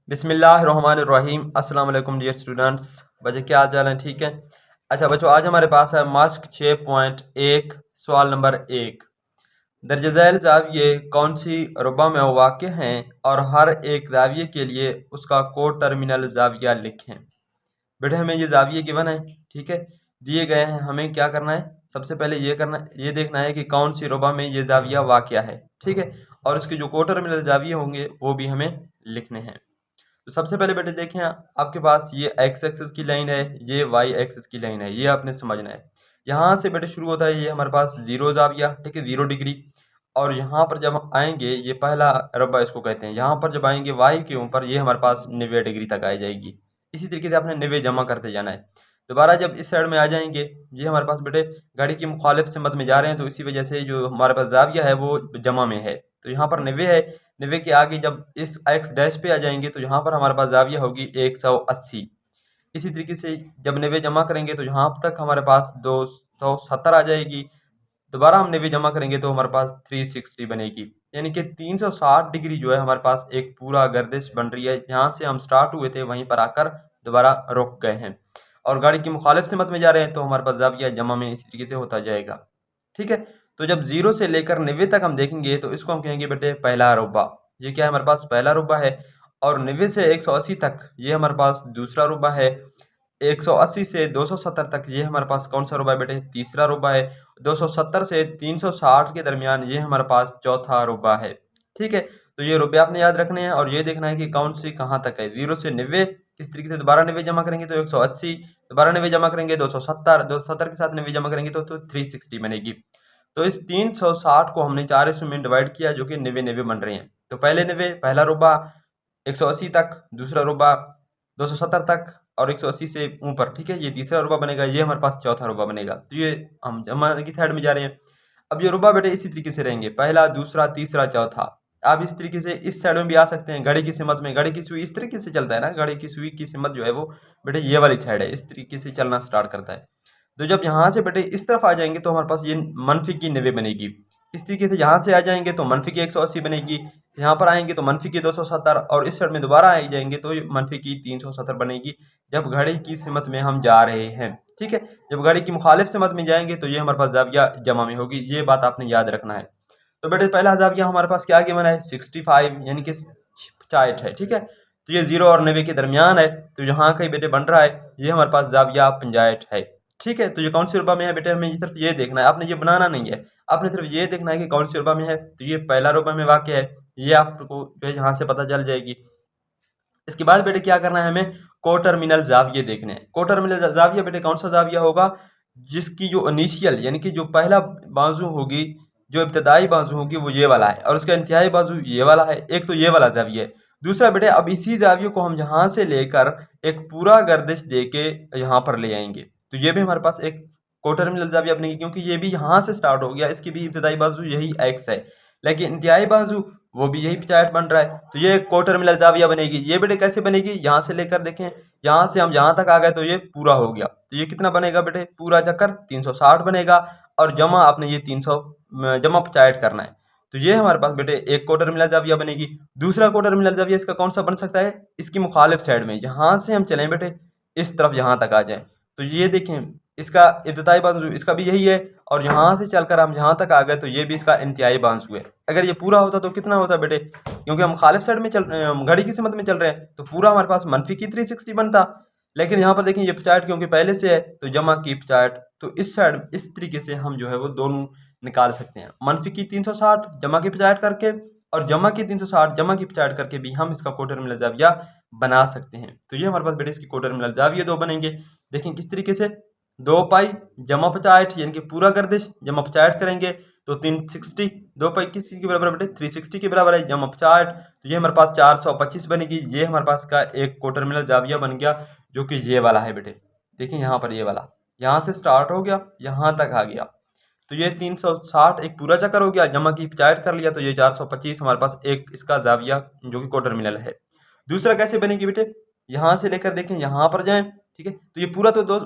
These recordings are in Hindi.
बिस्मिल्लाहिर्रहमानिर्रहीम। अस्सलाम वालेकुम डियर स्टूडेंट्स। बच्चे क्या हाल चाल है? ठीक है। अच्छा बच्चों, आज हमारे पास है मास्क 6.1 सवाल नंबर 1। दर्ज झैल ज़ाविये कौन सी रुबा में वाक़ हैं और हर एक ज़ाविये के लिए उसका को टर्मिनल ज़ाविया लिखें। बेटे हमें ये ज़ाविये गिवन है, ठीक है, दिए गए हैं। हमें क्या करना है? सबसे पहले ये देखना है कि कौन सी रुबा में ये ज़ाविया वाक़या है, ठीक है, और इसके जो को टर्मिनल ज़ाविये होंगे वो भी हमें लिखने हैं। तो सबसे पहले बेटे देखें, आपके पास ये एक्स एक्सिस की लाइन है, ये वाई एक्सिस की लाइन है, ये आपने समझना है। यहाँ से बेटे शुरू होता है ये हमारे पास जीरो जाविया, ठीक है, 0 डिग्री। और यहाँ पर जब हम आएंगे, ये पहला रब्बा इसको कहते हैं, यहाँ पर जब आएंगे वाई के ऊपर ये हमारे पास 90 डिग्री तक आ जाएगी। इसी तरीके से आपने 90 जमा करते जाना है। दोबारा जब इस साइड में आ जाएंगे, ये हमारे पास बेटे गाड़ी की मुखालिफ सिमत में जा रहे हैं, तो इसी वजह से जो हमारे पास जाविया है वो जमा में है। तो यहाँ पर 90 है, 90 के आगे जब इस एक्स डैश पे आ जाएंगे तो यहाँ पर हमारे पास जाविया होगी 180। इसी तरीके से जब 90 जमा करेंगे तो यहाँ तक हमारे पास 270 आ जाएगी। दोबारा हम 90 जमा करेंगे तो हमारे पास 360 बनेगी, यानी कि 360 डिग्री जो है हमारे पास एक पूरा गर्दिश बन रही है। यहाँ से हम स्टार्ट हुए थे वहीं पर आकर दोबारा रुक गए हैं, और गाड़ी की मुखालिफ सिमत में जा रहे हैं तो हमारे पास जाविया जमा में इसी तरीके से होता जाएगा, ठीक है। तो जब 0 से लेकर 90 तक हम देखेंगे तो इसको हम कहेंगे बेटे पहला रुबा। ये क्या है? हमारे पास पहला रुबा है। और 90 से 180 तक ये हमारे पास दूसरा रुबा है। 180 से 270 तक ये हमारे पास कौन सा रुबा है बेटे? तीसरा रुबा है। 270 से 360 के दरमियान ये हमारे पास चौथा रुबा है, ठीक है। तो ये रुपये आपने याद रखने हैं और ये देखना है कि कौन सी कहाँ तक है। 0 से 90, इस तरीके से दोबारा 90 जमा करेंगे तो 180, दोबारा 90 जमा करेंगे 270, 270 के साथ 90 जमा करेंगे तो 360 बनेगी। तो इस 360 को हमने 4 हिस्सों में डिवाइड किया, जो कि 90 90 बन रहे हैं। तो पहले 90 पहला रुबा, 180 तक दूसरा रुबा, 270 तक और 180 से ऊपर, ठीक है, ये तीसरा रुबा बनेगा, ये हमारे पास चौथा रुबा बनेगा। तो ये हम जमा की साइड में जा रहे हैं। अब ये रुबा बेटे इसी तरीके से रहेंगे, पहला दूसरा तीसरा चौथा। आप इस तरीके से इस साइड में भी आ सकते हैं। घड़ी की सिमत में, घड़ी की सुई इस तरीके से चलता है ना, घड़ी की सुई की सिमत जो है वो बेटे ये वाली साइड है, इस तरीके से चलना स्टार्ट करता है। तो जब यहाँ से बेटे इस तरफ आ जाएंगे तो हमारे पास ये मनफी की 90 बनेगी। इस तरीके से यहाँ से आ जाएंगे तो मनफी की 180 बनेगी। यहाँ पर आएंगे तो मनफी की 270, और इस साइड में दोबारा आ जाएंगे तो मनफी की 370 बनेगी, जब घड़ी की सिमत में हम जा रहे हैं, ठीक है। जब घड़ी की मुखालिफ सिमत में जाएंगे तो ये हमारे पास जाविया जमा में होगी। ये बात आपने याद रखना है। तो बेटे पहला जाविया हमारे पास क्या गिवन है? 65, यानी कि 60 है, ठीक है। तो ये 0 और 90 के दरमियान है, तो यहाँ कहीं बेटे बन रहा है, ये हमारे पास जाविया 65 है, ठीक है। तो ये कौन सी रुबा में है बेटे? हमें सिर्फ ये देखना है, आपने ये बनाना नहीं है, आपने सिर्फ ये देखना है कि कौन सी रुबा में है। तो ये पहला रुबा में वाक़ है, ये आपको जो है यहाँ से पता चल जाएगी। इसके बाद बेटे क्या करना है? हमें को टर्मिनल जाविये देखने हैं। को टर्मिनल जाविया बेटे कौन सा जाविया होगा? जिसकी जो इनिशियल यानी कि जो पहला बाजू होगी, जो इब्तदाई बाजू होगी वो ये वाला है, और उसका इंतहाई बाजू ये वाला है। एक तो ये वाला जाविया है। दूसरा बेटे अब इसी जाविये को हम यहाँ से लेकर एक पूरा गर्दिश दे के यहाँ पर ले आएंगे, तो ये भी हमारे पास एक को टर्मिनल जाविया बनेगी, क्योंकि ये भी यहाँ से स्टार्ट हो गया, इसकी भी इब्तदाई बाजू यही एक्स है, लेकिन इंतहाई बाजू वो भी यही 65 बन रहा है। तो ये को टर्मिनल जाविया बनेगी। ये बेटे कैसे बनेगी? यहाँ से लेकर देखें, यहाँ से हम यहाँ तक आ गए तो ये पूरा हो गया। तो ये कितना बनेगा बेटे? पूरा चक्कर 360 बनेगा, और जमा आपने ये 300 जमा 65 करना है। तो ये हमारे पास बेटे एक को टर्मिनल जाविया बनेगी। दूसरा को टर्मिनल जाविया इसका कौन सा बन सकता है? इसकी मुखालिफ साइड में, यहाँ से हम चलें बेटे इस तरफ, यहाँ तक आ जाए तो ये देखें इसका इब्तदाई बाजू इसका भी यही है, और यहाँ से चलकर हम यहाँ तक आ गए तो ये भी इसका इंतहाई बाजू है। अगर ये पूरा होता तो कितना होता बेटे? क्योंकि हम खालिफ साइड में घड़ी की सिमत में चल रहे हैं, तो पूरा हमारे पास मनफी की 360 बनता। लेकिन यहाँ पर देखें ये 65 क्योंकि पहले से है तो जमा की 65। तो इस साइड इस तरीके से हम जो है वो दोनों निकाल सकते हैं, मनफी की 360 जमा की 65 करके, और जमा की 360 जमा की 65 करके भी हम इसका को टर्मिनल जाविया बना सकते हैं। तो ये हमारे पास बेटे इसकी को टर्मिनल जाविया दो बनेंगे। देखें किस तरीके से, 2 पाई जमा 65 यानी कि पूरा गर्दिश जमा 65 करेंगे तो 360, 2 पाई किसी के बराबर बेटे? 360 के बराबर है, जमा 65, तो ये हमारे पास 425 बनेगी। ये हमारे पास का एक को टर्मिनल जाविया बन गया, जो कि ये वाला है बेटे। देखिए यहाँ पर ये वाला यहाँ से स्टार्ट हो गया, यहाँ तक आ गया, तो ये 360 एक पूरा चक्कर हो गया, जमा की 65 कर लिया, तो ये 425 हमारे पास एक इसका जाविया जो कि को टर्मिनल है। दूसरा कैसे बनेगी बेटे? यहाँ से लेकर देखें यहाँ पर जाएं, ठीक है। तो ये पूरा तो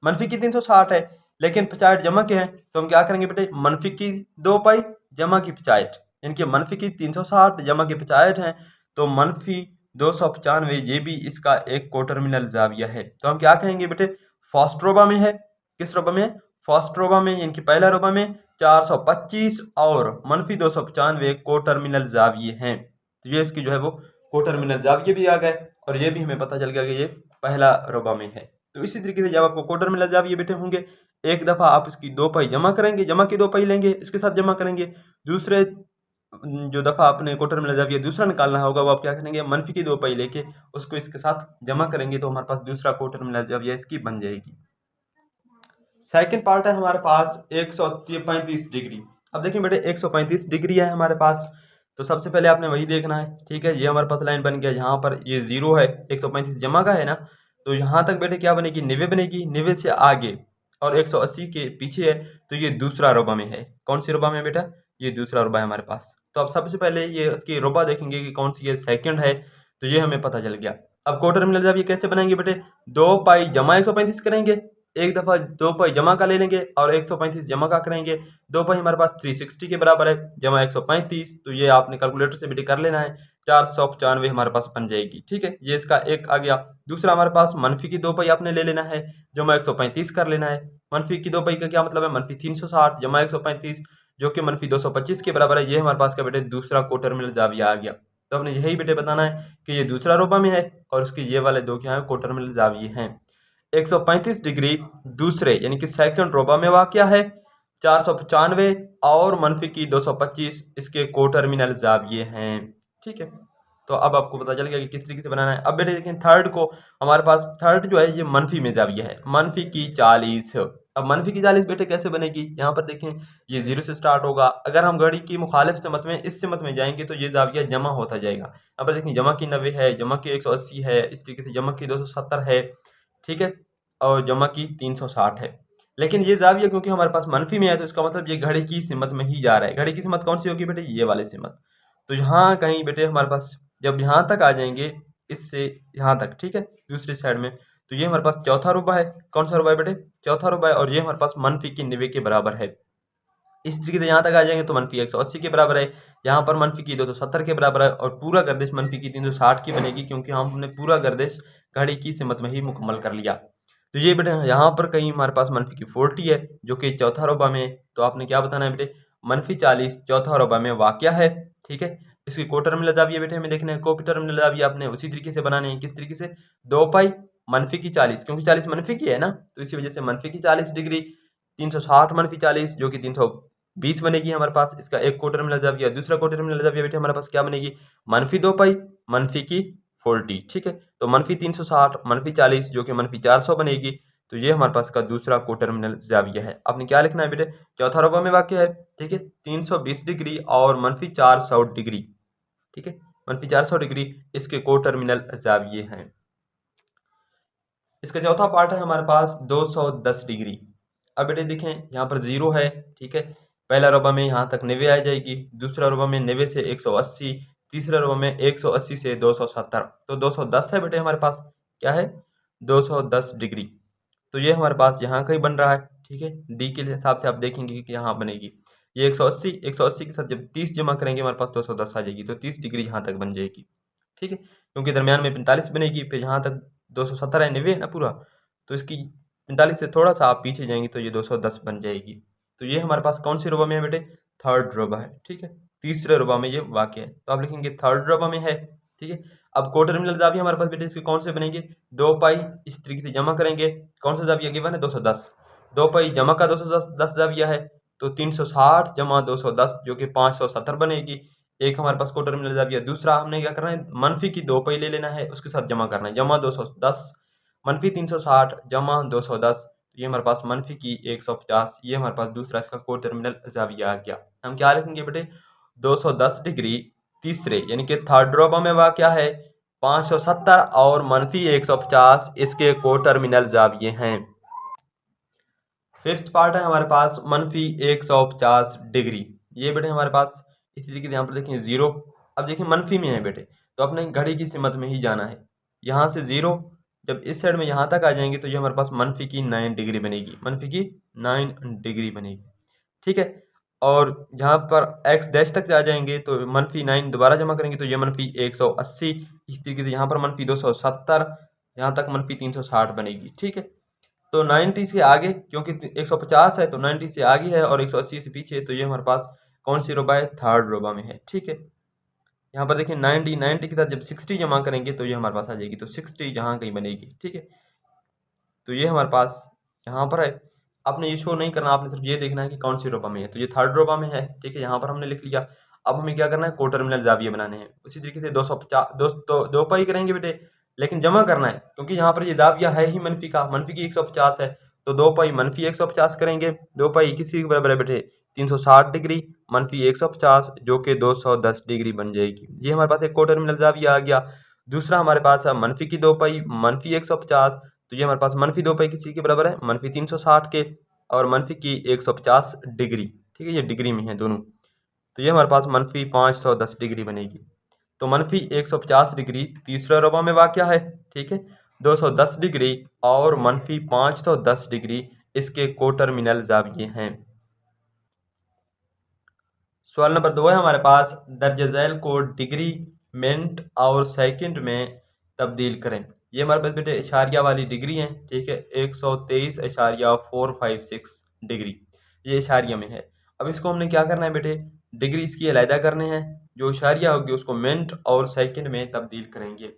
मनफी की 360 है, लेकिन 65 जमा के हैं, तो हम क्या करेंगे बेटे? मनफी की 2 पाई जमा की 65, यानी कि मनफी की 360 जमा की 65 है, तो मनफी 295 ये भी इसका एक कोटर्मिनल जाविया है। तो हम क्या कहेंगे बेटे, फर्स्ट रोबा में है, किस रोबा में, फर्स्ट रोबा में, यानी कि पहला रोबा में 425 और मनफी 295 कोटर्मिनल जाविये हैं। तो ये इसकी जो है वो कोटर्मिनल जाविये भी आ गए और ये भी हमें पता चल गया कि ये पहला रोबा में है। तो इसी तरीके से जब आपको कोटर्मिनल जाविये बेटे होंगे, एक दफ़ा आप इसकी दो पाई जमा करेंगे, जमा की दो पाई लेंगे, इसके साथ जमा करेंगे, दूसरे जो दफ़ा आपने कोटर्मिनल जाविया दूसरा निकालना होगा वो आप क्या करेंगे, मनफी की दो पाई लेके उसको इसके साथ जमा करेंगे, तो हमारे पास दूसरा कोटर्मिनल जाविया इसकी बन जाएगी। सेकंड पार्ट है हमारे पास 135 डिग्री। अब देखिए बेटे 135 डिग्री है हमारे पास, तो सबसे पहले आपने वही देखना है, ठीक है। ये हमारे पास लाइन बन गया, यहाँ पर ये 0 है, 135 जमा का है ना, तो यहाँ तक बेटे क्या बनेगी, 90 बनेगी, 90 से आगे और 180 के पीछे है, तो ये दूसरा रोबा में है। कौन सी रोबा में बेटा, ये दूसरा रोबा है हमारे पास। तो अब सबसे पहले ये इसकी रोबा देखेंगे कि कौन सी ये सेकंड है, तो ये हमें पता चल गया। अब कोटर्मिनल जाविया कैसे बनाएंगे बेटे, दो पाई जमा 135 करेंगे, एक दफ़ा दो पाई जमा का ले लेंगे और 135 जमा का करेंगे, दो पाई हमारे पास 360 के बराबर है, जमा 135, तो ये आपने कैलकुलेटर से बेटे कर लेना है, 495 हमारे पास बन जाएगी, ठीक है। ये इसका एक आ गया। दूसरा हमारे पास मनफी की दो पाई आपने ले लेना है, जमा 135 कर लेना है। मनफी की दो पाई का क्या मतलब है, मनफी 360 जमा 135 जो कि मनफी 225 के बराबर है। ये हमारे पास का बेटे दूसरा कोटर्मिनल जाविया आ गया। तो हमने यही बेटे बताना है कि ये दूसरा रोबा में है और उसके ये वाले दो क्या है, कोटर्मिनल जाविये हैं। 135 डिग्री दूसरे यानी कि सेकंड रोबा में वाक़या है, 495 और मनफी की 225 इसके कोटर्मिनल जाविये हैं, ठीक है। तो अब आपको पता चल गया कि किस तरीके से बनाना है। अब बेटे देखें थर्ड को, हमारे पास थर्ड जो है ये मनफी में जाविया है, मनफी की 40। अब मनफी की 40 बेटे कैसे बनेगी, यहाँ पर देखें ये 0 से स्टार्ट होगा, अगर हम घड़ी की मुखालिफ सिमत में इस सिमत में जाएंगे तो ये जाविया जमा होता जाएगा। यहाँ पर देखें जमा की 90 है, जमा की 180 है, इस तरीके से जमा की 270 है, ठीक है, और जमा की 360 है। लेकिन ये जाविया क्योंकि हमारे पास मनफी में है तो इसका मतलब ये घड़ी की सिमत में ही जा रहा है। घड़ी की सिमत कौन सी होगी बेटे, ये वाली सिमत। तो यहाँ कहीं बेटे हमारे पास जब यहाँ तक आ जाएंगे, इससे यहाँ तक, ठीक है, दूसरी साइड में, तो ये हमारे पास चौथा रुबा है। कौन सा रुबा है बेटे, चौथा रुबा है, और ये हमारे पास मनफी की 90 के बराबर है। इस तरीके से यहाँ तक आ जाएंगे तो मनफी 180 के बराबर है, यहाँ पर मनफी की 270 के बराबर है, और पूरा गर्दिश मनफी की 360 की बनेगी क्योंकि हमने पूरा गर्दिश घड़ी की सिमत में ही मुकम्मल कर लिया। तो ये बेटे यहाँ पर कहीं हमारे पास मनफी की 40 है जो कि चौथा रोबा में है। तो आपने क्या बताना है बेटे, मनफी 40 चौथा रोबा में वाक़या है, ठीक है। इसकी कोटर्मिनल जाविया बेटे हमें देखना है, कोटर्मिनल जाविया आपने उसी तरीके से बनाने हैं। किस तरीके से, दो पाई मनफी की 40, क्योंकि 40 मनफी की है ना, तो इसी वजह से मनफी की 40 डिग्री 360 मनफी 40 जो कि 320 बनेगी हमारे पास। इसका एक कोटर्मिनल जाविया। दूसरा कोटर्मिनल जाविया बेटे हमारे पास क्या बनेगी, मनफी दो पाई मनफी की 40, ठीक है। तो मनफी 360 मनफी 40 जो कि मनफी 400 बनेगी। तो ये हमारे पास का दूसरा कोटर्मिनल जाविया है। आपने क्या लिखना है बेटे, चौथा रोबा में वाक़या है, ठीक है, 320 डिग्री और मनफी 400 डिग्री, ठीक है, मनफी 400 डिग्री इसके कोटर्मिनल जाविये हैं। इसका चौथा पार्ट है हमारे पास 210 डिग्री। अब बेटे देखें यहाँ पर 0 है, ठीक है, पहला रोबा में यहाँ तक 90 आ जाएगी, दूसरा रोबा में 90 से 180, तीसरा रोबा में 180 से 270, तो 210 है बेटे हमारे पास, क्या है, 210 डिग्री। तो ये हमारे पास यहाँ कहीं बन रहा है, ठीक है। डी के हिसाब से आप देखेंगे कि यहाँ बनेगी ये 180 के साथ जब 30 जमा करेंगे हमारे पास 210 आ जाएगी, तो 30 डिग्री यहाँ तक बन जाएगी, ठीक है, क्योंकि दरमियान में 45 बनेगी, फिर यहाँ तक 270 है, 90 है ना पूरा, तो इसकी 45 से थोड़ा सा आप पीछे जाएंगे तो ये 210 बन जाएगी। तो ये हमारे पास कौन सी रोबा में है बेटे, थर्ड रोबा है, ठीक है, तीसरे रोबा में ये वाक़ है, तो आप लिखेंगे थर्ड रोबा में है, ठीक है। अब कोटर्मिनल जाविया हमारे पास बेटे इसके कौन से बनेंगे, दो पाई इस तरीके से जमा करेंगे, कौन सा जाविया गिवन है 210, दो पाई जमा का 210 जाविया है, तो 360 जमा 210 जो कि 570 बनेगी। एक हमारे पास कोटर्मिनल जाविया। दूसरा हमने क्या करना है, मनफी की दो पाई ले लेना है, उसके साथ जमा करना है, जमा 210 मनफी 360 जमा 210, ये हमारे पास मनफी की 150, ये हमारे पास दूसरा इसका कोटर्मिनल जाविया आ गया। हम क्या लिखेंगे बेटे, 210 डिग्री तीसरे यानी कि थर्ड रोबा में वाक़या है, 570 और मनफी 150 इसके कोटर्मिनल जाविये हैं। फिफ्थ पार्ट है हमारे पास मनफी 150 डिग्री। ये बेटे हमारे पास इसी तरीके से यहाँ पर देखें 0। अब देखिए मनफी में है बेटे, तो अपने घड़ी की सिमत में ही जाना है, यहाँ से 0 जब इस साइड में यहाँ तक आ जाएंगे तो ये हमारे पास मनफी की 9 डिग्री बनेगी, मनफी की 9 डिग्री बनेगी, ठीक है। और जहाँ पर x डैश तक आ जाएंगे तो -9 दोबारा जमा करेंगे तो ये -180, इस तरीके से यहाँ पर -270, यहाँ तक -360 बनेगी। ठीक है, तो 90 से आगे क्योंकि 150 है तो 90 से आगे है और 180 से पीछे, तो ये हमारे पास कौन सी रोबा है, थर्ड रोबा में है। ठीक है, यहाँ पर देखिए 90 के साथ जब 60 जमा करेंगे तो ये हमारे पास आ जाएगी, तो 60 जहाँ कहीं बनेगी। ठीक है, तो ये हमारे पास यहाँ पर है। आपने ये शो नहीं करना, आपने सिर्फ ये देखना है कि कौन सी रोबा में है, तो ये थर्ड रोबा में है। ठीक है, यहाँ पर हमने लिख लिया। अब हमें क्या करना है, कोटर्मिनल जाविये बनाने हैं। उसी तरीके से 250 दो पाई करेंगे बेटे, लेकिन जमा करना है क्योंकि यहाँ पर ये जाविया है ही मनफी का, मनफी की 150 है, तो 2 पाई मनफी 150 करेंगे। 2 पाई किसी के बराबर है बेटे 360 डिग्री, मनफी 150 जो कि 210 डिग्री बन जाएगी। ये हमारे पास एक कोटर्मिनल जाविया आ गया। दूसरा हमारे पास है मनफी की 2 पाई, मनफी 150, तो ये हमारे पास मनफी 2 पाई किसी के बराबर है, मनफी 360 के, और मनफी की 150 डिग्री। ठीक है, ये डिग्री में है दोनों, तो ये हमारे पास मनफी 510 डिग्री बनेगी। तो मनफी 150 डिग्री तीसरा रोबा में वाक़या है। ठीक है, 210 डिग्री और मनफी 510 डिग्री इसके कोटर्मिनल जाविये हैं। सवाल नंबर 2 है हमारे पास, दर्ज झैल को डिग्री, मिनट और सेकंड में तब्दील करें। ये हमारे पास बेटे इशारिया वाली डिग्री है। ठीक है, 123.456 डिग्री ये इशारिया में है। अब इसको हमने क्या करना है बेटे, डिग्री इसकी अलहदा करने हैं, जो इशारिया होगी उसको मिनट और सेकंड में तब्दील करेंगे।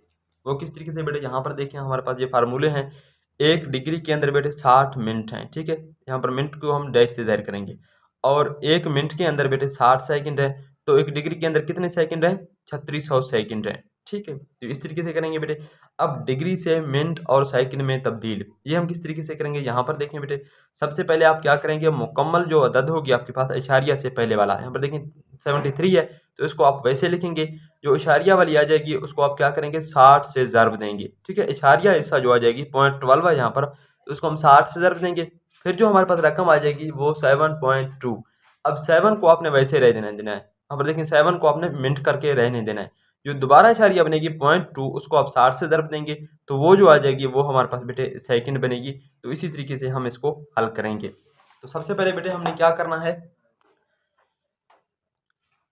वो किस तरीके से बेटे, यहाँ पर देखें हमारे पास ये फार्मूले हैं। एक डिग्री के अंदर बेटे 60 मिनट हैं। ठीक है, यहाँ पर मिनट को हम डैश से ज़ाहिर करेंगे, और एक मिनट के अंदर बेटे 60 सेकंड है, तो एक डिग्री के अंदर कितने सेकंड है, 3600 सेकंड है। ठीक है, तो इस तरीके से करेंगे बेटे। अब डिग्री से मिनट और सेकंड में तब्दील, ये हम किस तरीके से करेंगे, यहाँ पर देखें बेटे। सबसे पहले आप क्या करेंगे, मुकम्मल जो अदद होगी आपके पास इशारिया से पहले वाला, यहाँ पर देखें 73 है, तो इसको आप वैसे लिखेंगे। जो इशारिया वाली आ जाएगी उसको आप क्या करेंगे, 60 से ज़र्ब देंगे। ठीक है, इशारिया हिस्सा जो आ जाएगी 0.12 है यहाँ पर, तो उसको हम 60 से ज़र्ब देंगे। फिर जो हमारे पास रकम आ जाएगी वो 7.2। अब 7 को आपने वैसे रहने देना है, यहाँ पर देखें 7 को आपने मिनट करके रहने देना है। जो दोबारा इशारिया बनेगी 0.2 उसको आप 60 से ज़र्ब देंगे, तो वो जो आ जाएगी वो हमारे पास बेटे सेकंड बनेगी। तो इसी तरीके से हम इसको हल करेंगे। तो सबसे पहले बेटे हमने क्या करना है,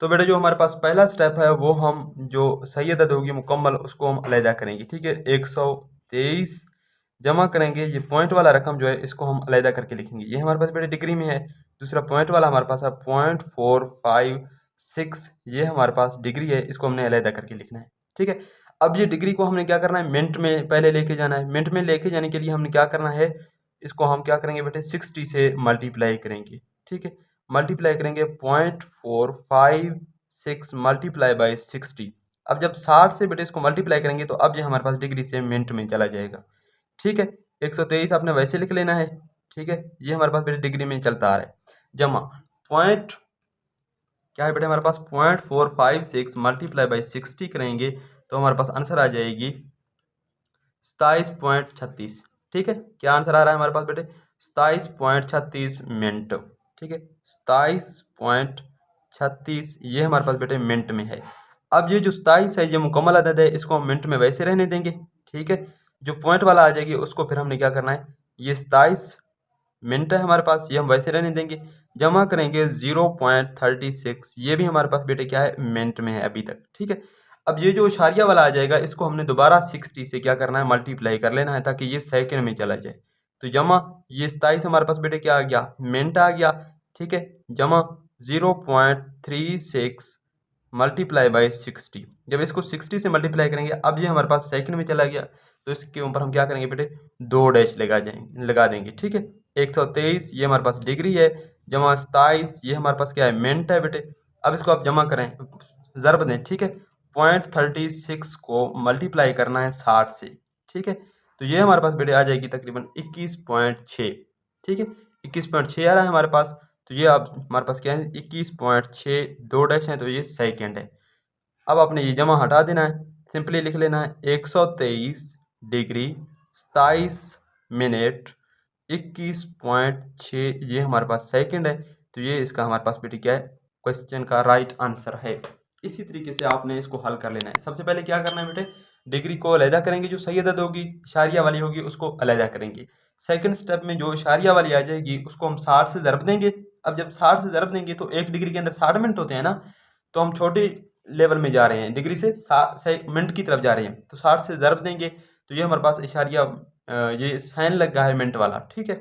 तो बेटे जो हमारे पास पहला स्टेप है वो हम जो सही अदद होगी मुकम्मल उसको हम अलहदा करेंगे। ठीक है, 123 जमा करेंगे, ये पॉइंट वाला रकम जो है इसको हम अलहदा करके लिखेंगे। ये हमारे पास बेटे डिग्री में है। दूसरा पॉइंट वाला हमारे पास है 0.456, ये हमारे पास डिग्री है, इसको हमने अलहदा करके लिखना है। ठीक है, अब ये डिग्री को हमने क्या करना है, मिनट में पहले लेके जाना है। मिनट में लेके जाने के लिए हमने क्या करना है, इसको हम क्या करेंगे बेटे 60 से मल्टीप्लाई करेंगे। ठीक है, मल्टीप्लाई करेंगे 0.456 मल्टीप्लाई बाई 60। अब जब 60 से बेटे इसको मल्टीप्लाई करेंगे तो अब ये हमारे पास डिग्री से मिनट में चला जाएगा। ठीक है, 123 आपने वैसे लिख लेना है। ठीक है, ये हमारे पास बेटे डिग्री में चलता आ रहा है, जमा पॉइंट क्या है बेटे हमारे पास 0.456 मल्टीप्लाई बाई 60 करेंगे तो हमारे पास आंसर आ जाएगी 27.36। ठीक है, क्या आंसर आ रहा है हमारे पास बेटे 27.36 मिनट। ठीक है, 27.36 ये हमारे पास बेटे मिनट में है। अब ये जो 27 है ये मुकम्मल अदद है, इसको हम मिनट में वैसे रहने देंगे। ठीक है, जो पॉइंट वाला आ जाएगी उसको फिर हमने क्या करना है, ये 27 मिनट है हमारे पास, ये हम वैसे रहने देंगे। जमा करेंगे 0.36, ये भी हमारे पास बेटे क्या है, मिनट में है अभी तक। ठीक है, अब ये जो इशारिया वाला आ जाएगा इसको हमने दोबारा 60 से क्या करना है, मल्टीप्लाई कर लेना है ताकि ये सेकंड में चला जाए। तो जमा ये 27 हमारे पास बेटे क्या आ गया, मिनट आ गया। ठीक है, जमा 0.36 मल्टीप्लाई बाई 60। जब इसको 60 से मल्टीप्लाई करेंगे अब ये हमारे पास सेकंड में चला गया, तो इसके ऊपर हम क्या करेंगे बेटे 2 डैश लगा देंगे। ठीक है, 123 ये हमारे पास डिग्री है, जमा 27 ये हमारे पास क्या है, मिनट है बेटे। अब इसको आप जमा करें, ज़रब दें। ठीक है, 0.36 को मल्टीप्लाई करना है 60 से। ठीक है, तो ये हमारे पास बेटे आ जाएगी तकरीबन 21.6। ठीक है, 21.6 आ रहा है हमारे पास, तो ये अब हमारे पास क्या है 21.6, 2 डैश हैं तो ये सेकंड है। अब आपने ये जमा हटा देना है, सिंपली लिख लेना है 123 डिग्री 27 मिनट 21.6 ये हमारे पास सेकंड है। तो ये इसका हमारे पास बेटे क्या है, क्वेश्चन का राइट आंसर है। इसी तरीके से आपने इसको हल कर लेना है। सबसे पहले क्या करना है बेटे, डिग्री को अलहदा करेंगे, जो सही अदद होगी इशारिया वाली होगी उसको अलहदा करेंगे। सेकंड स्टेप में जो इशारिया वाली आ जाएगी उसको हम 60 से ज़रब देंगे। अब जब 60 से ज़रब देंगे तो 1 डिग्री के अंदर 60 मिनट होते हैं ना, तो हम छोटे लेवल में जा रहे हैं, डिग्री से मिनट की तरफ जा रहे हैं, तो 60 से ज़रब देंगे तो ये हमारे पास इशारिया ये साइन लगा है मिनट वाला, ठीक है।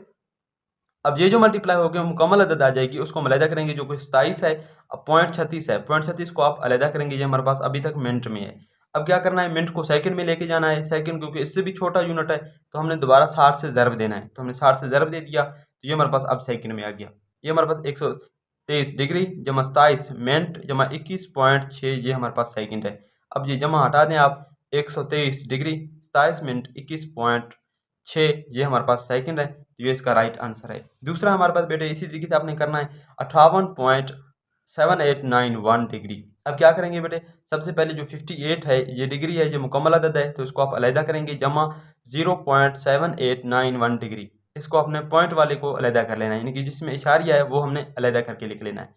अब ये जो मल्टीप्लाई हो गया मुकम्मल अदद आ जाएगी, उसको हम अलहदा करेंगे, जो कि 27 है। अब 0.36 है, 0.36 को आप अलहदा करेंगे, ये हमारे पास अभी तक मिनट में है। अब क्या करना है, मिनट को सेकंड में लेके जाना है, सेकंड क्योंकि इससे भी छोटा यूनिट है, तो हमने दोबारा 60 से ज़रब देना है, तो हमने 60 से ज़रब दे दिया, तो ये हमारे पास अब सेकंड में आ गया। ये हमारे पास 123 डिग्री जमा 27 मिनट जमा 21.6 ये हमारे पास सेकंड है। अब ये जमा हटा दें आप, 123 डिग्री 27 मिनट 21.6 ये हमारे पास सेकंड है, तो ये इसका राइट आंसर है। दूसरा हमारे पास बेटे इसी तरीके से आपने करना है 58.7891 डिग्री। अब क्या करेंगे बेटे, सबसे पहले जो 58 है ये डिग्री है, ये मुकम्मल अदद है, तो इसको आप अलहदा करेंगे, जमा 0.7891 डिग्री, इसको अपने पॉइंट वाले को अलहदा कर लेना है, यानी कि जिसमें इशारिया है वो हमने अलहदा करके लिख लेना है।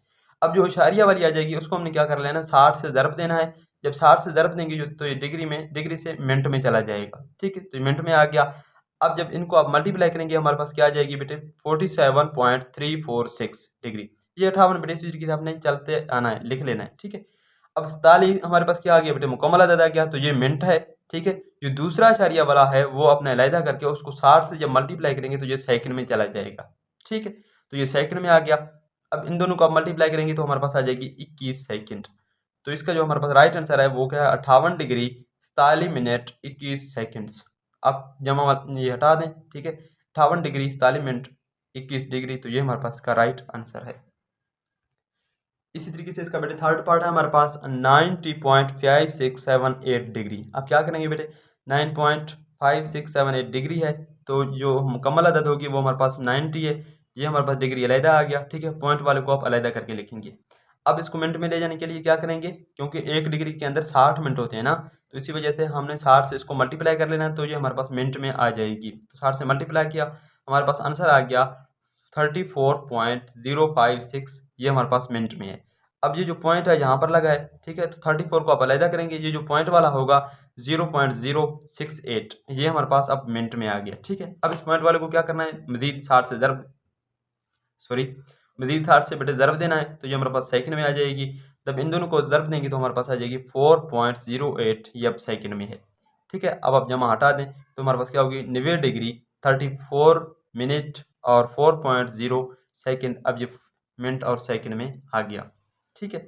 अब जो इशारिया वाली आ जाएगी उसको हमने क्या कर लेना है, 60 से ज़रब देना है। जब 60 से ज़रब देंगे जो, तो ये डिग्री से मिनट में चला जाएगा, ठीक है, तो मिनट में आ गया। अब जब इनको आप मल्टीप्लाई करेंगे हमारे पास क्या आ जाएगी बेटे, 47.346 डिग्री। ये 58 बेटे इसी तरीके से आपने चलते आना है, लिख लेना है, ठीक है। अब 47 हमारे पास क्या आ गया बेटे, मुकम्मल अदद आ गया, तो ये मिनट है, ठीक है। जो दूसरा इशारिया वाला है वो अपने अलहदा करके उसको 60 से जब मल्टीप्लाई करेंगे तो ये सेकंड में चला जाएगा, ठीक है, तो ये सेकंड में आ गया। अब इन दोनों को आप मल्टीप्लाई करेंगे तो हमारे पास आ जाएगी 21 सेकंड। तो इसका जो हमारे पास राइट आंसर है वो क्या है, 58 डिग्री 47 मिनट 21 सेकंड्स। आप जमा ये हटा दें, ठीक है, 58 डिग्री 47 मिनट 21 डिग्री, तो ये हमारे पास का राइट आंसर है। इसी तरीके से इसका बेटे थर्ड पार्ट है हमारे पास 90.5678 डिग्री। अब क्या करेंगे बेटे, 9.5678 डिग्री है, तो जो मुकम्मल अदद होगी वो हमारे पास 90 है, ये हमारे पास डिग्री अलहदा आ गया, ठीक है, पॉइंट वाले को आप अलहदा करके लिखेंगे। अब इसको मिनट में ले जाने के लिए क्या करेंगे, क्योंकि 1 डिग्री के अंदर 60 मिनट होते हैं ना, तो इसी वजह से हमने 60 से इसको मल्टीप्लाई कर लेना है, तो ये हमारे पास मिनट में आ जाएगी। तो 60 से मल्टीप्लाई किया, हमारे पास आंसर आ गया 34.056, ये हमारे पास मिनट में है। अब ये जो पॉइंट है यहाँ पर लगा है, ठीक है, तो 34 को आप अलहदा करेंगे, ये जो पॉइंट वाला होगा 0.068 ये हमारे पास अब मिनट में आ गया, ठीक है। अब इस पॉइंट वाले को क्या करना है, मजीद 60 से बेटे ज़रब देना है, तो ये हमारे पास सेकंड में आ जाएगी। जब इन दोनों को ज़रब देंगे तो हमारे पास आ जाएगी 4.08, ये अब सेकंड में है, ठीक है। अब आप जमा हटा दें तो हमारे पास क्या होगी, 90 डिग्री 34 मिनट और 4.0 सेकंड, अब ये मिनट और सेकंड में आ गया, ठीक है।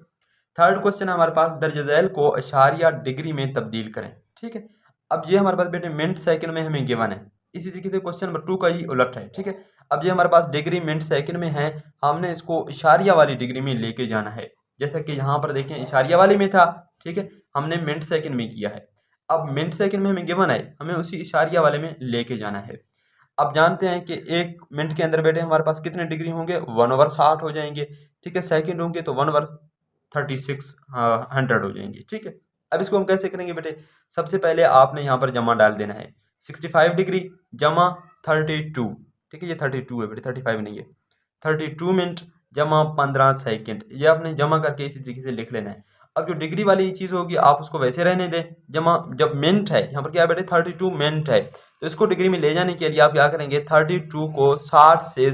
थर्ड क्वेश्चन है हमारे पास, दर्ज झैल को इशारिया डिग्री में तब्दील करें, ठीक है। अब ये हमारे पास बेटे मिनट सेकंड में हमें गिवन है, इसी तरीके से क्वेश्चन नंबर 2 का ही उलट है, ठीक है। अब ये हमारे पास डिग्री मिनट सेकंड में है, हमने इसको इशारिया वाली डिग्री में लेके जाना है, जैसा कि यहाँ पर देखें इशारिया वाली में था, ठीक है, हमने मिनट सेकंड में किया है। अब मिनट सेकंड में हमें गिवन है, हमें उसी इशारिया वाले में लेके जाना है। अब जानते हैं कि 1 मिनट के अंदर बेटे हमारे पास कितने डिग्री होंगे, 1/60 हो जाएंगे, ठीक है, सेकंड होंगे तो 1/3600 हो जाएंगे, ठीक है। अब इसको हम कैसे करेंगे बेटे, सबसे पहले आपने यहाँ पर जमा डाल देना है, 65 डिग्री जमा 32, ठीक है, ये 32 है बेटे, 35 नहीं है, 32 मिनट जमा 15 सेकंड, ये आपने जमा करके इसी तरीके से लिख लेना है। अब जो डिग्री वाली चीज़ होगी आप उसको वैसे रहने दें, जमा जब मिनट है यहाँ पर क्या है बेटे 32 मिनट है, तो इसको डिग्री में ले जाने के लिए आप क्या करेंगे, 32 को 60 से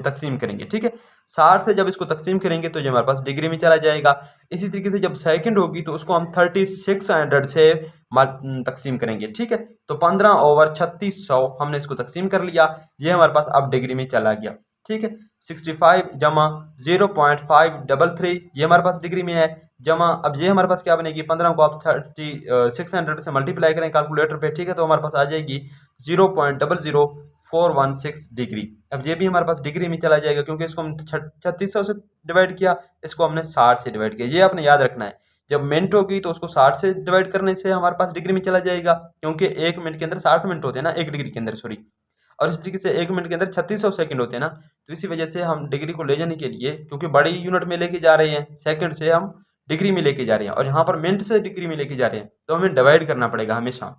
तकसीम करेंगे, ठीक है। 60 से जब इसको तकसीम करेंगे तो ये हमारे पास डिग्री में चला जाएगा। इसी तरीके से जब सेकंड होगी तो उसको हम 3600 से तकसीम करेंगे, ठीक है, तो 15/3600 हमने इसको तकसीम कर लिया, ये हमारे पास अब डिग्री में चला गया, ठीक है। 65 जमा 0.533 ये हमारे पास डिग्री में है, जमा अब ये हमारे पास क्या बनेगी, 15 को आप 3600 से मल्टीप्लाई करें कैलकुलेटर पे, ठीक है, तो हमारे पास आ जाएगी 0.00416 डिग्री। अब ये भी हमारे पास डिग्री में चला जाएगा, क्योंकि इसको हम 3600 से डिवाइड किया, इसको हमने 60 से डिवाइड किया, ये आपने याद रखना है। जब मिनट होगी तो उसको 60 से डिवाइड करने से हमारे पास डिग्री में चला जाएगा, क्योंकि 1 मिनट के अंदर 60 मिनट होते हैं ना, 1 डिग्री के अंदर, सॉरी, और इस तरीके से 1 मिनट के अंदर 3600 सेकंड होते हैं ना, तो इसी वजह से हम डिग्री को ले जाने के लिए, क्योंकि बड़ी यूनिट में लेके जा रहे हैं, सेकंड से हम डिग्री में लेके जा रहे हैं और यहाँ पर मिनट से डिग्री में लेके जा रहे हैं, तो हमें डिवाइड करना पड़ेगा हमेशा।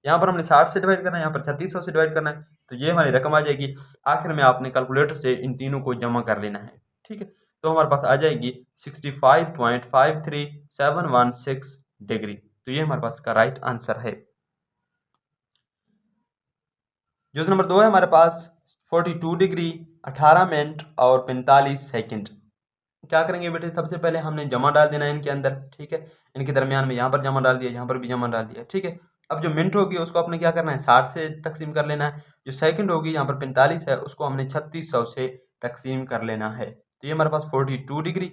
यहाँ पर हमने 60 से डिवाइड करना है, यहाँ पर 3600 से डिवाइड करना है, तो ये हमारी रकम आ जाएगी। आखिर में आपने कैलकुलेटर से इन तीनों को जमा कर लेना है, ठीक है, तो हमारे पास आ जाएगी 65.53716 डिग्री, तो ये हमारे पास का राइट आंसर है। जो नंबर 2 है हमारे पास, 42 डिग्री 18 मिनट और 45 सेकंड। क्या करेंगे बेटे, सबसे पहले हमने जमा डाल देना है इनके अंदर, ठीक है। इनके दरमियान में यहाँ पर जमा डाल दिया, यहाँ पर भी जमा डाल दिया, ठीक है। अब जो मिनट होगी उसको अपने क्या करना है, 60 से तकसीम कर लेना है। जो सेकंड होगी यहाँ पर 45 है, उसको हमने 3600 से तकसीम कर लेना है। तो ये हमारे पास 42 डिग्री,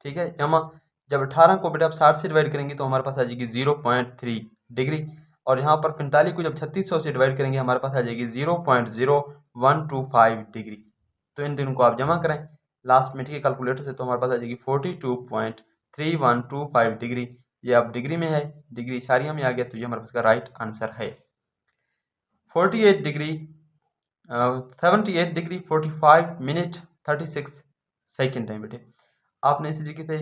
ठीक है, जमा जब 18 को बेटा आप 60 से डिवाइड करेंगे तो हमारे पास आ जाएगी 0.3 डिग्री, और यहाँ पर 45 को जब 3600 से डिवाइड करेंगे हमारे पास आ जाएगी 0.0125 डिग्री। तो इन तीनों को आप जमा करें लास्ट में, ठीक है, कैलकुलेटर से, तो हमारे पास आ जाएगी 42.3125 डिग्री। ये अब डिग्री में है, डिग्री इशारिया में आ गया, तो ये हमारे पास का राइट आंसर है। 48 डिग्री 78 डिग्री 45 मिनट 36 सेकेंड है बेटे। आपने इसी तरीके से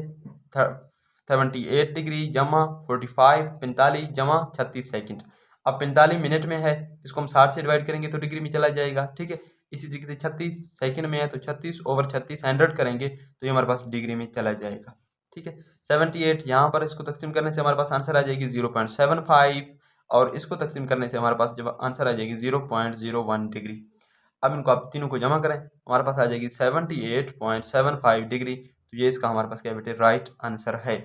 78 डिग्री जमा 45 45 जमा 36 सेकेंड। अब 45 मिनट में है, इसको हम 60 से डिवाइड करेंगे तो डिग्री में चला जाएगा, ठीक है। इसी तरीके से 36 सेकंड में है तो 36 ओवर 36 100 करेंगे तो ये हमारे पास डिग्री में चला जाएगा, ठीक है। 78 यहाँ पर इसको तकसीम करने से हमारे पास आंसर आ जाएगी 0.75, और इसको तकसीम करने से हमारे पास जब आंसर आ जाएगी 0.01 डिग्री। अब इनको आप तीनों को जमा करें, हमारे पास आ जाएगी 78.75 डिग्री। तो ये इसका हमारे पास क्या बेटे राइट आंसर है।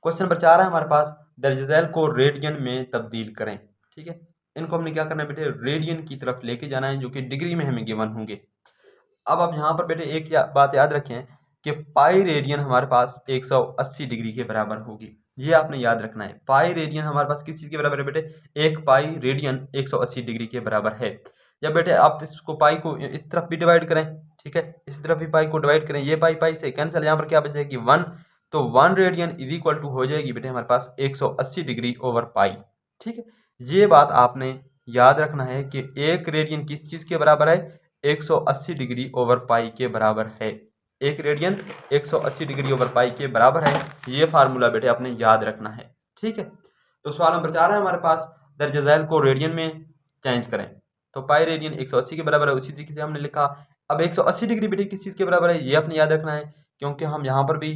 क्वेश्चन नंबर 4 है हमारे पास, दर्ज झैल को रेडियन में तब्दील करें, ठीक है। इनको हमने क्या करना है बेटे, रेडियन की तरफ लेके जाना है, जो कि डिग्री में हमें गिवन होंगे। अब आप यहाँ पर बेटे एक बात याद रखें कि पाई रेडियन हमारे पास 180 डिग्री के बराबर होगी, ये आपने याद रखना है। पाई रेडियन हमारे पास किस चीज़ के बराबर है बेटे, एक पाई रेडियन 180 डिग्री के बराबर है। जब बेटे आप इसको पाई को इस तरफ भी डिवाइड करें, ठीक है, इस तरफ भी पाई को डिवाइड करें, ये पाई पाई से कैंसिल, यहाँ पर क्या बच जाएगी 1, तो 1 रेडियन इज इक्वल टू हो जाएगी बेटे हमारे पास 180 डिग्री ओवर पाई, ठीक है। ये बात आपने याद रखना है कि एक रेडियन किस चीज़ के बराबर है, 180 डिग्री ओवर पाई के बराबर है। एक रेडियन 180 डिग्री ओवर पाई के बराबर है, ये फार्मूला बेटे आपने याद रखना है, ठीक है। तो सवाल नंबर 4 है हमारे पास, दर्ज झैल को रेडियन में चेंज करें। तो पाई रेडियन 180 के बराबर है, उसी तरीके से हमने लिखा। अब 180 डिग्री बेटे किस चीज़ के बराबर है, ये आपने याद रखना है, क्योंकि हम यहाँ पर भी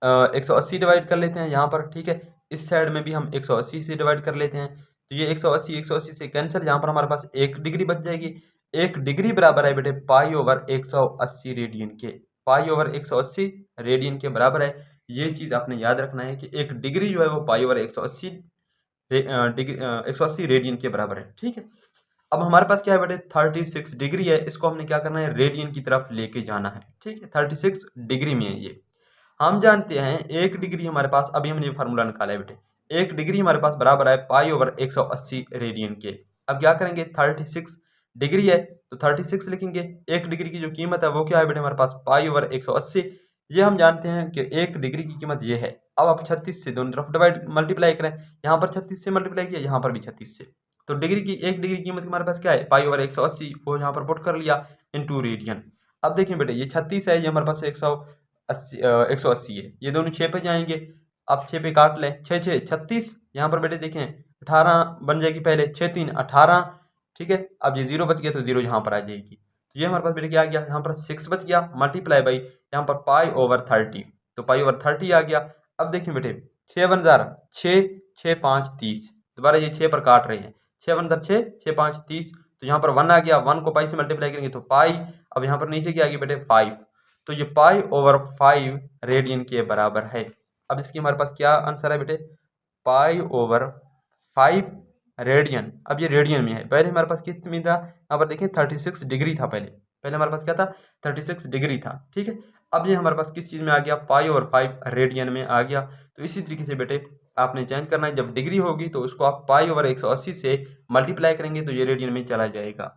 180 डिवाइड कर लेते हैं यहाँ पर, ठीक है। इस साइड में भी हम 180 से डिवाइड कर लेते हैं, तो ये 180 से कैंसिल, यहाँ पर हमारे पास 1 डिग्री बच जाएगी। 1 डिग्री बराबर है बेटे पाई ओवर 180 रेडियन के, पाई ओवर 180 रेडियन के बराबर है। ये चीज़ आपने याद रखना है कि 1 डिग्री जो है वो पाई ओवर 180 डिग्री 180 रेडियन के बराबर है, ठीक है। अब हमारे पास क्या है बेटे 36 डिग्री है, इसको हमने क्या करना है, रेडियन की तरफ लेके जाना है, ठीक है। 36 डिग्री में है ये, हम जानते हैं 1 डिग्री हमारे पास, अभी हमने ये फार्मूला निकाला है बेटे, 1 डिग्री हमारे पास बराबर है पाई ओवर 180 रेडियन के। अब क्या करेंगे, 36 डिग्री है तो 36 लिखेंगे, 1 डिग्री की जो कीमत है वो क्या है बेटे हमारे पास पाई ओवर 180, ये हम जानते हैं कि 1 डिग्री की कीमत ये है। अब आप 36 से दोनों तरफ डिवाइड मल्टीप्लाई करें, यहाँ पर 36 से मल्टीप्लाई किया, यहाँ पर भी 36 से, तो डिग्री की 1 डिग्री की कीमत हमारे पास क्या है पाई ओवर 180, वो यहाँ पर पुट कर लिया इंटू रेडियन। अब देखें बेटे ये 36 है, ये हमारे पास 180 है, ये दोनों 6 पे जाएंगे, अब 6 पे काट लें, 6 6 36, यहाँ पर बेटे देखें 18 बन जाएगी, पहले 6 3 18, ठीक है। अब ये 0 बच गया तो 0 यहाँ पर आ जाएगी, तो ये हमारे पास बेटे क्या आ गया, यहाँ पर 6 बच गया, मल्टीप्लाई बाई यहाँ पर पाई ओवर 30, तो पाई ओवर 30 आ गया। अब देखिए बेटे 6 1 6 6 5 30, दोबारा ये 6 पर काट रहे हैं, 6 1 6 6 5 30, तो यहाँ पर 1 आ गया, 1 को पाई से मल्टीप्लाई करेंगे तो पाई, अब यहाँ पर नीचे क्या आ गया बेटे 5, तो ये पाई ओवर 5 रेडियन के बराबर है। अब इसकी हमारे पास क्या आंसर है बेटे, पाई ओवर 5 रेडियन। अब ये रेडियन में है, पहले हमारे पास किस में था, यहाँ पर देखिए 36 डिग्री था, पहले पहले हमारे पास क्या था 36 डिग्री था, ठीक है। अब ये हमारे पास किस चीज़ में आ गया, पाई ओवर 5 रेडियन में आ गया। तो इसी तरीके से बेटे आपने चेंज करना है, जब डिग्री होगी तो उसको आप पाई ओवर 180 से मल्टीप्लाई करेंगे तो ये रेडियन में चला जाएगा।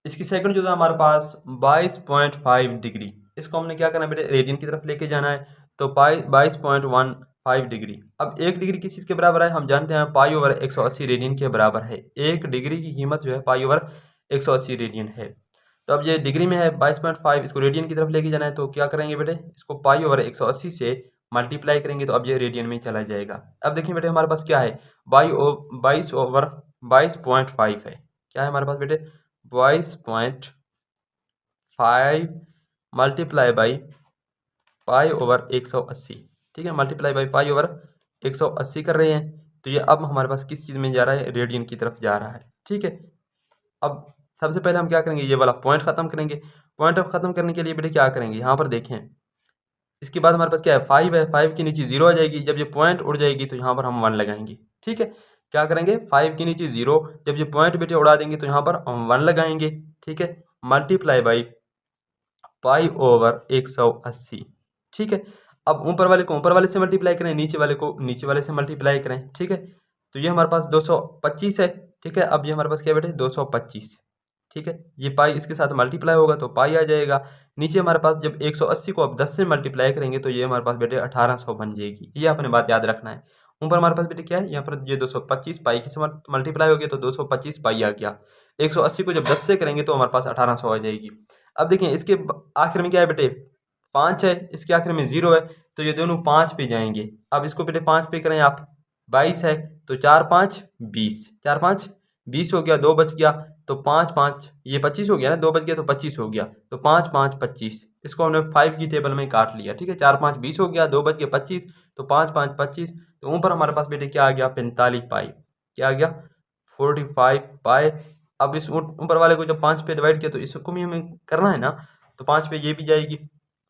इसकी सेकंड जो था हमारे पास 22.5 डिग्री, इसको हमने क्या करना है बेटे रेडियन की तरफ लेके जाना है, तो पाई 22.15 डिग्री। अब 1 डिग्री किस चीज़ के बराबर है, हम जानते हैं पाई ओवर 180 रेडियन के बराबर है। 1 डिग्री की कीमत जो है पाई ओवर 180 रेडियन है। तो अब ये डिग्री में है 22.5, इसको रेडियन की तरफ लेके जाना है, तो क्या करेंगे बेटे इसको पाई ओवर 180 से मल्टीप्लाई करेंगे तो अब ये रेडियन में चला जाएगा। अब देखिए बेटे हमारे पास क्या है 22 ओवर 22.5 है, क्या है हमारे पास बेटे 22.5 मल्टीप्लाई बाई पाई ओवर 180, ठीक है, मल्टीप्लाई बाई पाई ओवर 180 कर रहे हैं, तो ये अब हमारे पास किस चीज़ में जा रहा है, रेडियन की तरफ जा रहा है। ठीक है, अब सबसे पहले हम क्या करेंगे, ये वाला पॉइंट ख़त्म करेंगे। पॉइंट ऑफ ख़त्म करने के लिए बेटे क्या करेंगे, यहाँ पर देखें, इसके बाद हमारे पास क्या है, 5 है, 5 के नीचे 0 आ जाएगी। जब ये पॉइंट उड़ जाएगी तो यहाँ पर हम 1 लगाएंगे। ठीक है, क्या करेंगे, 5 के नीचे 0, जब ये पॉइंट बेटे उड़ा देंगे तो यहाँ पर हम 1 लगाएंगे। ठीक है, मल्टीप्लाई बाई पाई ओवर 180। ठीक है, अब ऊपर वाले को ऊपर वाले से मल्टीप्लाई करें, नीचे वाले को नीचे वाले से मल्टीप्लाई करें। ठीक है, तो ये हमारे पास 225 है। ठीक है, अब ये हमारे पास क्या बेटे 225। ठीक है, ये पाई इसके साथ मल्टीप्लाई होगा तो पाई आ जाएगा। नीचे हमारे पास जब 180 को अब 10 से मल्टीप्लाई करेंगे तो ये हमारे पास बेटे 1800 बन जाएगी। ये आपने बात याद रखना है। ऊपर हमारे पास बेटे क्या है, यहाँ पर ये 225 पाई के साथ मल्टीप्लाई हो गया तो 225 पाई आ गया। 180 को जब 10 से करेंगे तो हमारे पास 1800 आ जाएगी। अब देखिए इसके आखिर में क्या है बेटे, 5 है, इसके आखिर में 0 है, तो ये दोनों 5 पे जाएंगे। अब इसको बेटे 5 पे करें आप, 22 है, तो 4 5 20, 4 5 20 हो गया, 2 बच गया, तो 5 5 ये 25 हो गया ना, 2 बच गया तो 25 हो गया, तो 5 5 25। इसको हमने 5 की टेबल में काट लिया। ठीक है, 4 5 20 हो गया, 2 बच गया 25, तो 5 5 25। तो ऊपर हमारे पास बेटे क्या आ गया, 45 पाई। क्या आ गया, 45 पाई। अब इस ऊपर वाले को जब 5 पे डिवाइड किया तो इसको भी हमें करना है ना, तो 5 पे ये भी जाएगी,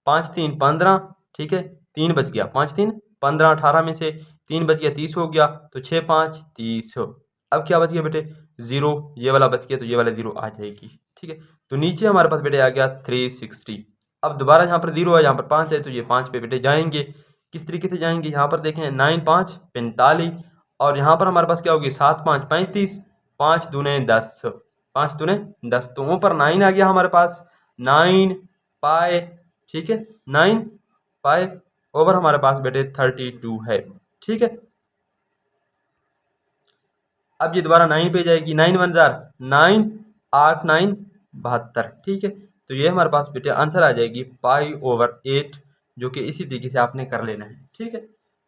5 3 15। ठीक है, 3 बच गया, 5 3 15, 18 में से 3 बच गया, 30 हो गया, तो 6 5 30। अब क्या बच गया बेटे, 0, ये वाला बच गया तो ये वाला 0 आ जाएगी। ठीक है, तो नीचे हमारे पास बेटे आ गया 360। अब दोबारा यहाँ पर 0 है, यहाँ पर 5 है, तो ये 5 पे बेटे जाएंगे। किस तरीके से जाएंगे, यहाँ पर देखें 9 5 45, और यहाँ पर हमारे पास क्या होगी, 7 5 35, 5 दूने 10, 5 दूने 10, तो ऊपर 9 आ गया हमारे पास, 9 पाए। ठीक है, 9 पाए ओवर हमारे पास बेटे 32 है। ठीक है, अब ये दोबारा 9 पे जाएगी, 9 1 जार 9, 8 9 72। ठीक है, तो ये हमारे पास बेटे आंसर आ जाएगी पाई ओवर 8, जो कि इसी तरीके से आपने कर लेना है। ठीक है,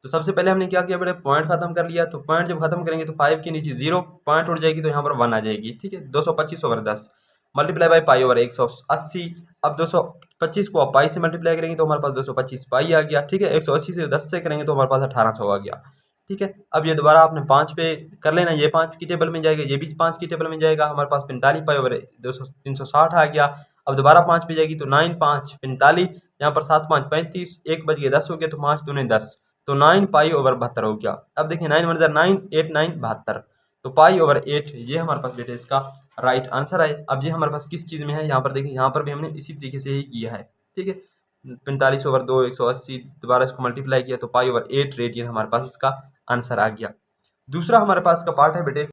तो सबसे पहले हमने क्या किया बेटे, पॉइंट खत्म कर लिया। तो पॉइंट जब खत्म करेंगे तो 5 के नीचे 0, पॉइंट उड़ जाएगी तो यहाँ पर 1 आ जाएगी। ठीक है, 225 over 10 multiply by pi over 180। अब 225 को आप पाई से मल्टीप्लाई करेंगे तो हमारे पास 225 पाई आ गया। ठीक है, 180 से 10 से करेंगे तो हमारे पास 1800 आ गया। ठीक है, अब ये दोबारा आपने 5 पे कर लेना, ये 5 की टेबल में जाएगा, ये भी 5 की टेबल में जाएगा, हमारे पास 45 पाई ओवर 360 आ गया। अब दोबारा 5 पे जाएगी तो 9 5 45, यहाँ पर 7 5 35, 1 बच गया 10 हो गया, तो 5 दूने 10, तो 9 पाई ओवर 72 हो गया। अब देखिए 9 1 9, 8 9 72, तो पाई ओवर 8 ये हमारे पास बेटे इसका राइट आंसर है। अब ये हमारे पास किस चीज़ में है, यहाँ पर देखिए, यहाँ पर भी हमने इसी तरीके से ही किया है। ठीक है, 45 ओवर 2 180, दोबारा इसको मल्टीप्लाई किया तो पाई ओवर 8 रेडियन हमारे पास इसका आंसर आ गया। दूसरा हमारे पास का पार्ट है बेटे,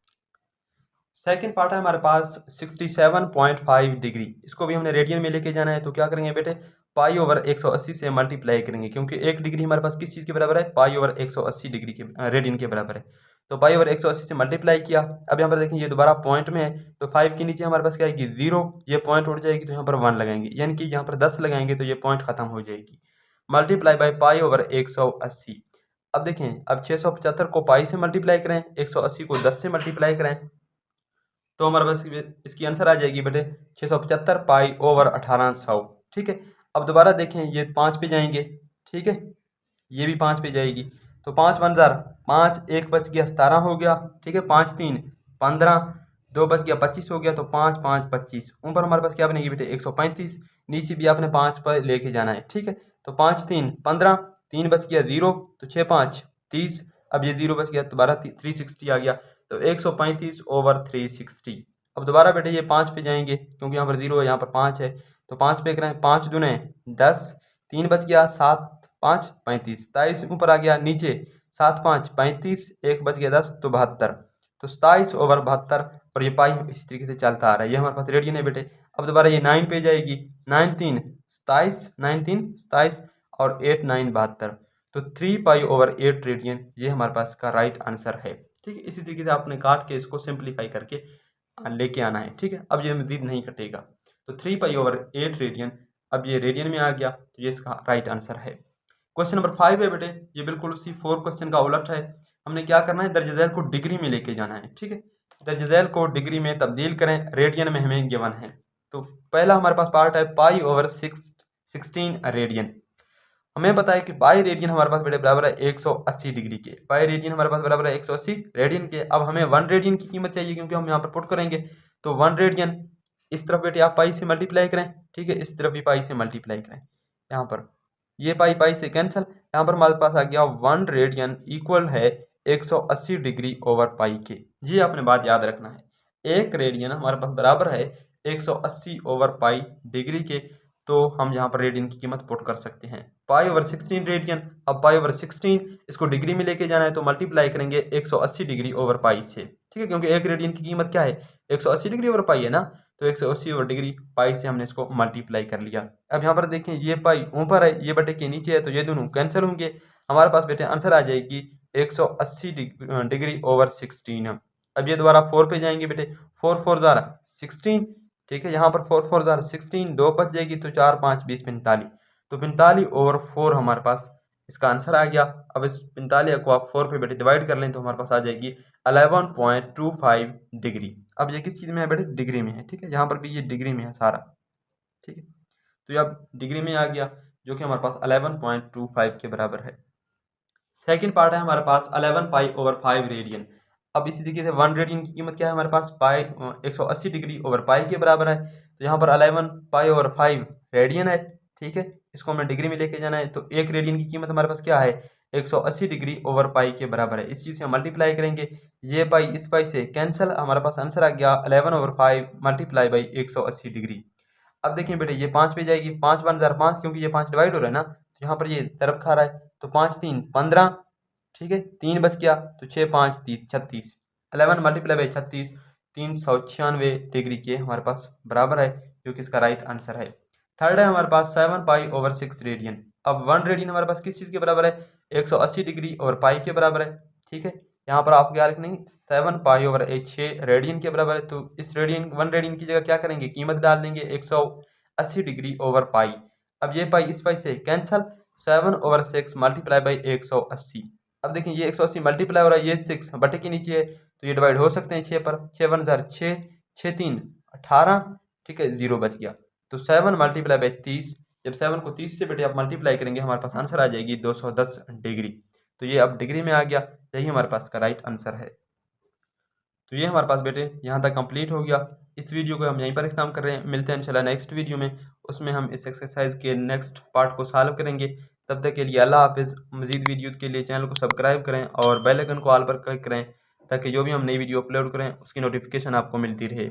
सेकंड पार्ट है हमारे पास 67.5 डिग्री। इसको भी हमने रेडियन में लेके जाना है, तो क्या करेंगे बेटे, पाई ओवर 180 से मल्टीप्लाई करेंगे, क्योंकि 1 डिग्री हमारे पास किस चीज़ के बराबर है, पाई ओवर 180 डिग्री के रेडियन के बराबर है। तो पाई ओवर 180 से मल्टीप्लाई किया। अब यहाँ पर देखें ये दोबारा पॉइंट में है, तो 5 के नीचे हमारे पास क्या आएगी, 0, ये पॉइंट उड़ जाएगी तो यहाँ पर 1 लगाएंगे, यानी कि यहाँ पर 10 लगाएंगे तो ये पॉइंट खत्म हो जाएगी। Multiply by pi over 180। अब देखें, अब 675 को पाई से मल्टीप्लाई करें, 180 को 10 से मल्टीप्लाई करें, तो हमारे पास इसकी आंसर आ जाएगी बेटे 675 पाई ओवर 1800। ठीक है, अब दोबारा देखें ये 5 पे जाएंगे। ठीक है, ये भी 5 पे जाएगी, तो 5 1 जार 5, 1 बच गया 17 हो गया। ठीक है, 5 3 15, 2 बच गया 25 हो गया, तो 5 5 25। ऊपर हमारे पास क्या बनेगी बेटे 135, नीचे भी आपने 5 पर लेके जाना है। ठीक है, तो 5 3 15, 3 बच गया 0, तो 6 5 30, अब ये 0 बच गया, दोबारा 360 आ गया, तो 135 ओवर 360। अब दोबारा बेटे ये 5 पे जाएंगे, क्योंकि यहाँ पर 0 है, यहाँ पर 5 है, तो 5 पे करें, 5 दूने 10, 3 बच गया 7 5 35, 27 ऊपर आ गया, नीचे 7 5 35, 1 बच गया 10, तो 72, तो 27 ओवर 72। और ये पाई इसी तरीके से चलता आ रहा है, ये हमारे पास रेडियन है बेटे। अब दोबारा ये 9 पे जाएगी, 9 3 27, 9 3 27, और 8 9 72, तो 3 पाई ओवर 8 रेडियन ये हमारे पास का राइट आंसर है। ठीक है, इसी तरीके से आपने काट के इसको सिंप्लीफाई करके लेके आना है। ठीक है, अब ये मजीद नहीं कटेगा, तो 3 पाई ओवर 8 रेडियन, अब ये रेडियन में आ गया, तो ये इसका राइट आंसर है। क्वेश्चन नंबर 5 है बेटे, ये बिल्कुल उसी 4 क्वेश्चन का उलट है। हमने क्या करना है, दर्ज झैल को डिग्री में लेके जाना है। ठीक है, दर्ज झैल को डिग्री में तब्दील करें, रेडियन में हमें गिवन है। तो पहला हमारे पास पार्ट है पाई ओवर 16 रेडियन। हमें पता है कि पाई रेडियन हमारे पास बेटे बराबर है 180 डिग्री के, पाई रेडियन हमारे पास बराबर है 180 रेडियन के। अब हमें 1 रेडियन की कीमत चाहिए क्योंकि हम यहाँ पर पुट करेंगे, तो 1 रेडियन इस तरफ बेटे आप पाई से मल्टीप्लाई करें, ठीक है, इस तरफ भी पाई से मल्टीप्लाई करें। यहाँ पर ये पाई पाई से कैंसिल, यहाँ पर हमारे पास आ गया 1 रेडियन इक्वल है 180 डिग्री ओवर पाई के। जी आपने बात याद रखना है, 1 रेडियन हमारे पास बराबर है 180 ओवर पाई डिग्री के, तो हम यहाँ पर रेडियन की कीमत पुट कर सकते हैं। पाई ओवर 16 रेडियन, अब पाई ओवर 16 इसको डिग्री में लेके जाना है तो मल्टीप्लाई करेंगे 180 डिग्री ओवर पाई से, ठीक है, क्योंकि 1 रेडियन की कीमत क्या है 180 डिग्री ओवर पाई है ना, तो 180 ओवर डिग्री पाई से हमने इसको मल्टीप्लाई कर लिया। अब यहाँ पर देखें ये पाई ऊपर है ये बटे के नीचे है, तो ये दोनों कैंसिल होंगे, हमारे पास बेटे आंसर आ जाएगी 180 डिग्री ओवर 16। अब ये दोबारा 4 पे जाएंगे बेटे, 4 4 ज़ारा 16, ठीक है, यहाँ पर 4 4 ज़ारा 16, 2 बच जाएगी तो 4 5 20 45, तो 45 ओवर 4 हमारे पास इसका आंसर आ गया। अब इस 45 को आप 4 पे बेटे डिवाइड कर लें तो हमारे पास आ जाएगी 11.25 डिग्री। अब ये किस चीज़ में है बेटे, डिग्री में है, ठीक है, यहाँ पर भी ये डिग्री में है सारा, ठीक है, तो ये अब डिग्री में आ गया जो कि हमारे पास 11.25 के बराबर है। सेकंड पार्ट है हमारे पास 11 पाई ओवर 5 रेडियन। अब इसी तरीके से 1 रेडियन की कीमत क्या है हमारे पास, पाई 180 डिग्री ओवर पाई के बराबर है, तो यहाँ पर 11 पाई ओवर 5 रेडियन है, ठीक है, इसको हमें डिग्री में लेके जाना है, तो 1 रेडियन की कीमत हमारे पास क्या है 180 डिग्री ओवर पाई के बराबर है। इस चीज़ से हम मल्टीप्लाई करेंगे, ये पाई इस पाई से कैंसिल, हमारे पास आंसर आ गया 11 ओवर 5 मल्टीप्लाई बाई 180 डिग्री। अब देखिए बेटे ये 5 पे जाएगी, 5 1 ज़ार 5, क्योंकि ये 5 डिवाइड हो रहा है ना, तो यहाँ पर ये तरफ खा रहा है, तो 5 3 15, ठीक है, 3 बच गया तो 6 5 30 36, 11 मल्टीप्लाई बाई 36 396 डिग्री के हमारे पास बराबर है, जो कि इसका राइट आंसर है। थर्ड है हमारे पास 7 पाई ओवर 6 रेडियन। अब 1 रेडियन हमारे पास किस चीज़ के बराबर है 180 डिग्री और पाई के बराबर है, ठीक है, यहाँ पर आप क्या लिखेंगे 7 पाई ओवर 6 रेडियन के बराबर है, तो इस रेडियन 1 रेडियन की जगह क्या करेंगे कीमत डाल देंगे 180 डिग्री ओवर पाई। अब ये पाई इस पाई से कैंसल, 7 ओवर 6 मल्टीप्लाई बाई 180। अब देखिए ये 180 मल्टीप्लाई हो रहा है, ये 6 बटे के नीचे है तो ये डिवाइड हो सकते हैं 6 पर, 6 1 ज़ार 6 6 3 18, ठीक है, 0 बच गया, तो 7 मल्टीप्लाई बाई 30, जब 7 को 30 से बेटे आप मल्टीप्लाई करेंगे हमारे पास आंसर आ जाएगी 210 डिग्री, तो ये अब डिग्री में आ गया, यही हमारे पास का राइट आंसर है। तो ये हमारे पास बेटे यहाँ तक कंप्लीट हो गया। इस वीडियो को हम यहीं पर ख़त्म कर रहे हैं, मिलते हैं इंशाल्लाह नेक्स्ट वीडियो में, उसमें हम इस एक्सरसाइज के नेक्स्ट पार्ट को सॉल्व करेंगे। तब तक के लिए अल्लाह हाफिज़। मज़ीद वीडियो के लिए चैनल को सब्सक्राइब करें और बेल आइकन को ऑल पर क्लिक करें ताकि जो भी हम नई वीडियो अपलोड करें उसकी नोटिफिकेशन आपको मिलती रहे।